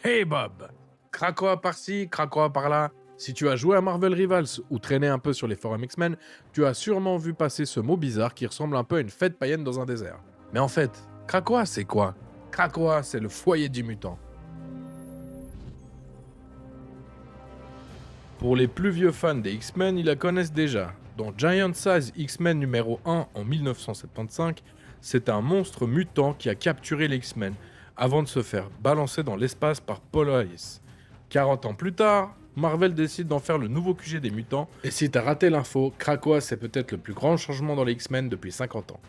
Hey Bob! Krakoa par-ci, Krakoa par-là. Si tu as joué à Marvel Rivals ou traîné un peu sur les forums X-Men, tu as sûrement vu passer ce mot bizarre qui ressemble un peu à une fête païenne dans un désert. Mais en fait, Krakoa c'est quoi? Krakoa c'est le foyer du mutant. Pour les plus vieux fans des X-Men, ils la connaissent déjà. Dans Giant Size X-Men numéro 1 en 1975, c'est un monstre mutant qui a capturé les X-Men avant de se faire balancer dans l'espace par Polaris. 40 ans plus tard, Marvel décide d'en faire le nouveau QG des mutants, et si t'as raté l'info, Krakoa c'est peut-être le plus grand changement dans les X-Men depuis 50 ans.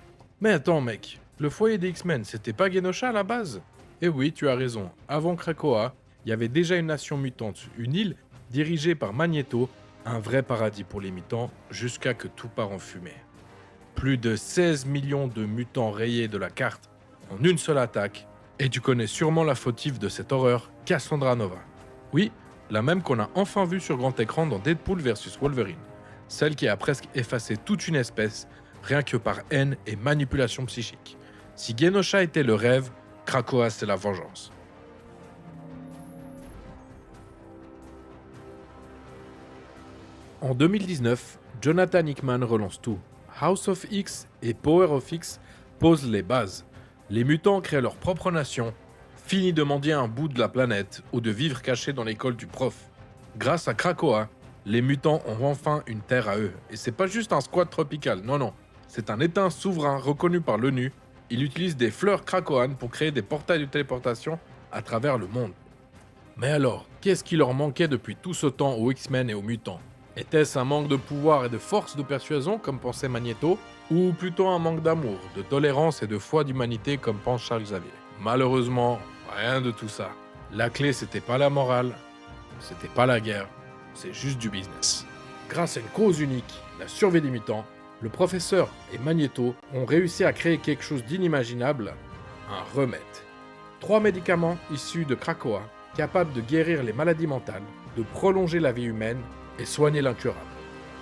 Mais attends mec, le foyer des X-Men c'était pas Genosha à la base? Eh oui, tu as raison, avant Krakoa, il y avait déjà une nation mutante, une île dirigée par Magneto, un vrai paradis pour les mutants, jusqu'à que tout part en fumée. Plus de 16 millions de mutants rayés de la carte en une seule attaque, et tu connais sûrement la fautive de cette horreur, Cassandra Nova. Oui, la même qu'on a enfin vue sur grand écran dans Deadpool vs Wolverine, celle qui a presque effacé toute une espèce, rien que par haine et manipulation psychique. Si Genosha était le rêve, Krakoa c'est la vengeance. En 2019, Jonathan Hickman relance tout. House of X et Power of X posent les bases. Les mutants créent leur propre nation. Fini de mendier un bout de la planète ou de vivre caché dans l'école du prof. Grâce à Krakoa, les mutants ont enfin une terre à eux. Et c'est pas juste un squat tropical, non. C'est un état souverain reconnu par l'ONU. Il utilise des fleurs krakoanes pour créer des portails de téléportation à travers le monde. Mais alors, qu'est-ce qui leur manquait depuis tout ce temps aux X-Men et aux mutants? Était-ce un manque de pouvoir et de force de persuasion, comme pensait Magneto, ou plutôt un manque d'amour, de tolérance et de foi d'humanité, comme pense Charles Xavier? Malheureusement, rien de tout ça. La clé, c'était pas la morale, c'était pas la guerre, c'est juste du business. Grâce à une cause unique, la survie des mutants, le professeur et Magneto ont réussi à créer quelque chose d'inimaginable, un remède. 3 médicaments issus de Krakoa, capables de guérir les maladies mentales, de prolonger la vie humaine et soigner l'incurable.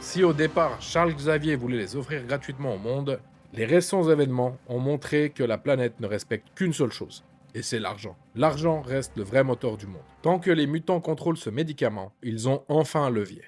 Si au départ Charles Xavier voulait les offrir gratuitement au monde, les récents événements ont montré que la planète ne respecte qu'une seule chose, et c'est l'argent. L'argent reste le vrai moteur du monde. Tant que les mutants contrôlent ce médicament, ils ont enfin un levier.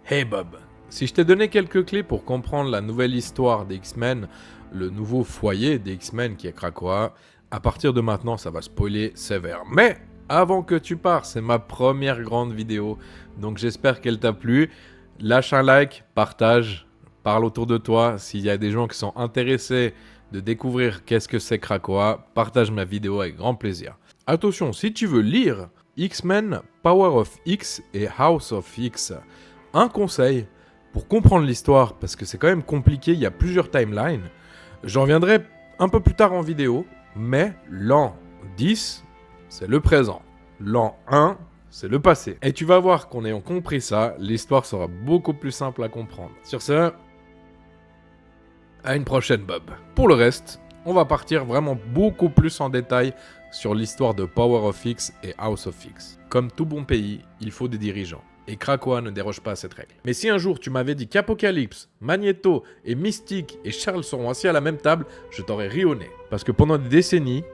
Hey Bob, si je t'ai donné quelques clés pour comprendre la nouvelle histoire des X-Men, le nouveau foyer des X-Men qui est Krakoa, à partir de maintenant ça va spoiler sévère. Mais avant que tu pars, c'est ma première grande vidéo, donc j'espère qu'elle t'a plu. Lâche un like, partage, parle autour de toi. S'il y a des gens qui sont intéressés de découvrir qu'est-ce que c'est Krakoa, partage ma vidéo avec grand plaisir. Attention, si tu veux lire X-Men, Power of X et House of X, un conseil pour comprendre l'histoire, parce que c'est quand même compliqué, il y a plusieurs timelines. J'en reviendrai un peu plus tard en vidéo, mais l'an 10, c'est le présent. L'an 1, c'est le passé. Et tu vas voir qu'en ayant compris ça, l'histoire sera beaucoup plus simple à comprendre. Sur ce, à une prochaine Bob. Pour le reste, on va partir vraiment beaucoup plus en détail sur l'histoire de Power of X et House of X. Comme tout bon pays, il faut des dirigeants. Et Krakoa ne déroge pas à cette règle. Mais si un jour tu m'avais dit qu'Apocalypse, Magneto et Mystique et Charles seront assis à la même table, je t'aurais ri au nez. Parce que pendant des décennies,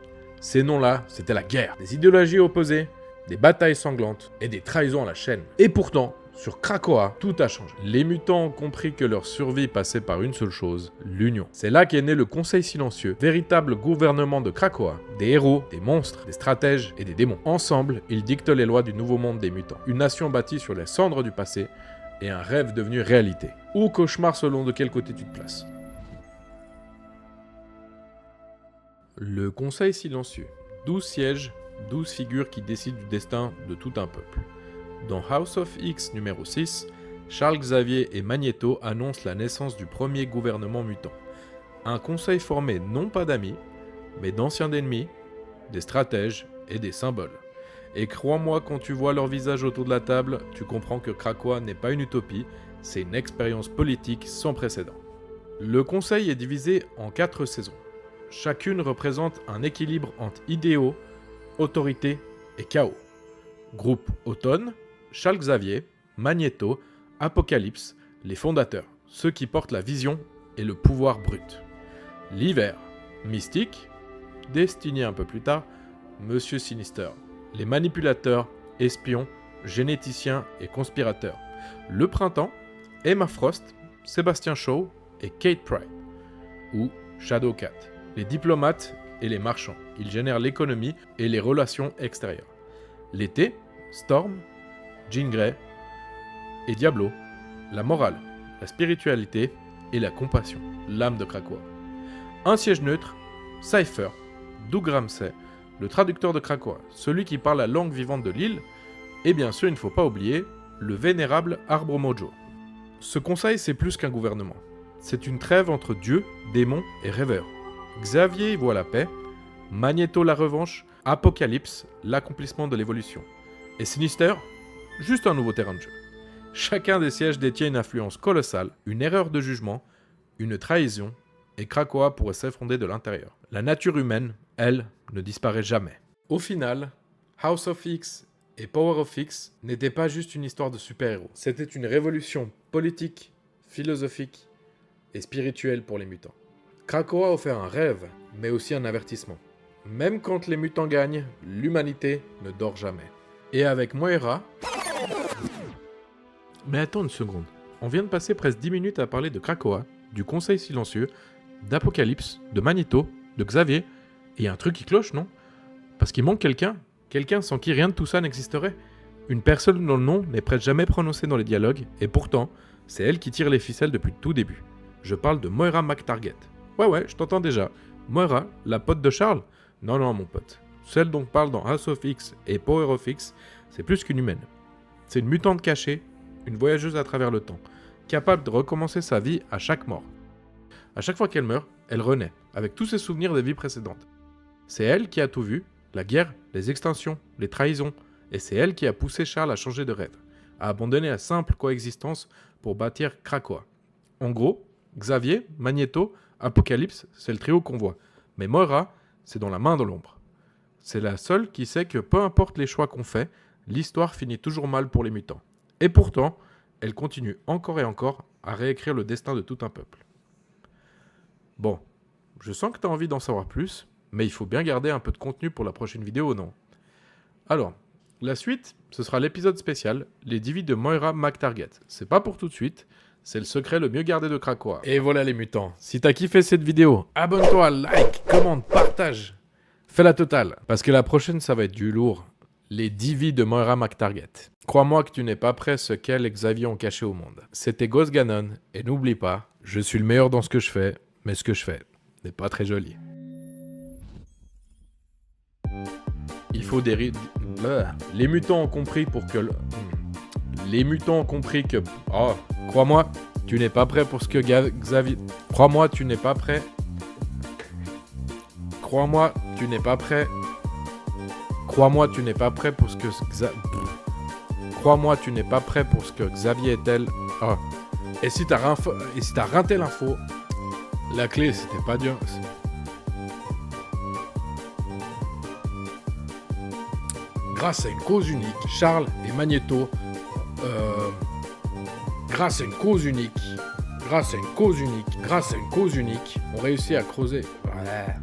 ces noms-là, c'était la guerre. Des idéologies opposées, des batailles sanglantes et des trahisons à la chaîne. Et pourtant, sur Krakoa, tout a changé. Les mutants ont compris que leur survie passait par une seule chose, l'union. C'est là qu'est né le Conseil Silencieux, véritable gouvernement de Krakoa. Des héros, des monstres, des stratèges et des démons. Ensemble, ils dictent les lois du nouveau monde des mutants. Une nation bâtie sur les cendres du passé et un rêve devenu réalité. Ou cauchemar selon de quel côté tu te places. Le Conseil Silencieux. 12 sièges, 12 figures qui décident du destin de tout un peuple. Dans House of X numéro 6, Charles Xavier et Magneto annoncent la naissance du premier gouvernement mutant. Un conseil formé non pas d'amis, mais d'anciens ennemis, des stratèges et des symboles. Et crois-moi, quand tu vois leur visage autour de la table, tu comprends que Krakoa n'est pas une utopie, c'est une expérience politique sans précédent. Le conseil est divisé en 4 saisons. Chacune représente un équilibre entre idéaux, autorité et chaos. Groupe Automne, Charles Xavier, Magneto, Apocalypse, les fondateurs, ceux qui portent la vision et le pouvoir brut. L'hiver, mystique, Destiny un peu plus tard, Monsieur Sinister, les manipulateurs, espions, généticiens et conspirateurs. Le printemps, Emma Frost, Sébastien Shaw et Kate Pryde, ou Shadowcat, les diplomates et les marchands. Ils génèrent l'économie et les relations extérieures. L'été, Storm, Jean Grey et Diablo, la morale, la spiritualité et la compassion, l'âme de Krakoa. Un siège neutre, Cypher, Doug Ramsay, le traducteur de Krakoa, celui qui parle la langue vivante de l'île, et bien sûr, il ne faut pas oublier, le vénérable Arbre Mojo. Ce conseil, c'est plus qu'un gouvernement. C'est une trêve entre dieux, démons et rêveurs. Xavier y voit la paix, Magneto la revanche, Apocalypse l'accomplissement de l'évolution. Et Sinister, juste un nouveau terrain de jeu. Chacun des sièges détient une influence colossale, une erreur de jugement, une trahison, et Krakoa pourrait s'effondrer de l'intérieur. La nature humaine, elle, ne disparaît jamais. Au final, House of X et Power of X n'étaient pas juste une histoire de super-héros. C'était une révolution politique, philosophique et spirituelle pour les mutants. Krakoa offert un rêve, mais aussi un avertissement. Même quand les mutants gagnent, l'humanité ne dort jamais. Et avec Moira... Mais attends une seconde. On vient de passer presque 10 minutes à parler de Krakoa, du Conseil Silencieux, d'Apocalypse, de Magneto, de Xavier, et il y a un truc qui cloche, non? Parce qu'il manque quelqu'un. Quelqu'un sans qui rien de tout ça n'existerait. Une personne dont le nom n'est presque jamais prononcé dans les dialogues, et pourtant, c'est elle qui tire les ficelles depuis le tout début. Je parle de Moira McTarget. Ouais, je t'entends déjà. Moira, la pote de Charles? Non, mon pote. Celle dont on parle dans House of X et Power of X, c'est plus qu'une humaine. C'est une mutante cachée, une voyageuse à travers le temps, capable de recommencer sa vie à chaque mort. À chaque fois qu'elle meurt, elle renaît, avec tous ses souvenirs des vies précédentes. C'est elle qui a tout vu, la guerre, les extinctions, les trahisons, et c'est elle qui a poussé Charles à changer de rêve, à abandonner la simple coexistence pour bâtir Krakoa. En gros, Xavier, Magneto, Apocalypse, c'est le trio qu'on voit. Mais Moira, c'est dans la main de l'ombre. C'est la seule qui sait que peu importe les choix qu'on fait, l'histoire finit toujours mal pour les mutants. Et pourtant, elle continue encore et encore à réécrire le destin de tout un peuple. Bon, je sens que tu as envie d'en savoir plus, mais il faut bien garder un peu de contenu pour la prochaine vidéo, non? Alors, la suite, ce sera l'épisode spécial, les 10 vies de Moira McTarget. C'est pas pour tout de suite, c'est le secret le mieux gardé de Krakoa. Et voilà les mutants, si t'as kiffé cette vidéo, abonne-toi, like, commente, partage. Fais la totale, parce que la prochaine ça va être du lourd. Les 10 vies de Moira McTarget. Crois-moi que tu n'es pas prêt ce qu'elle et Xavier ont caché au monde. C'était Ghost Ganon, et n'oublie pas, je suis le meilleur dans ce que je fais, mais ce que je fais n'est pas très joli. Il faut des... Les mutants ont compris pour que... Les mutants ont compris que... Oh, crois-moi, tu n'es pas prêt pour ce que Xavier... Crois-moi, tu n'es pas prêt. Crois-moi, tu n'es pas prêt. Crois-moi, tu n'es pas prêt pour ce que... Crois-moi, tu n'es pas prêt pour ce que Xavier est-elle. Oh. Et si t'as raté l'info, la clé, c'était pas dur. Grâce à une cause unique, Charles et Magneto... grâce à une cause unique, ont réussi à creuser... Ouais.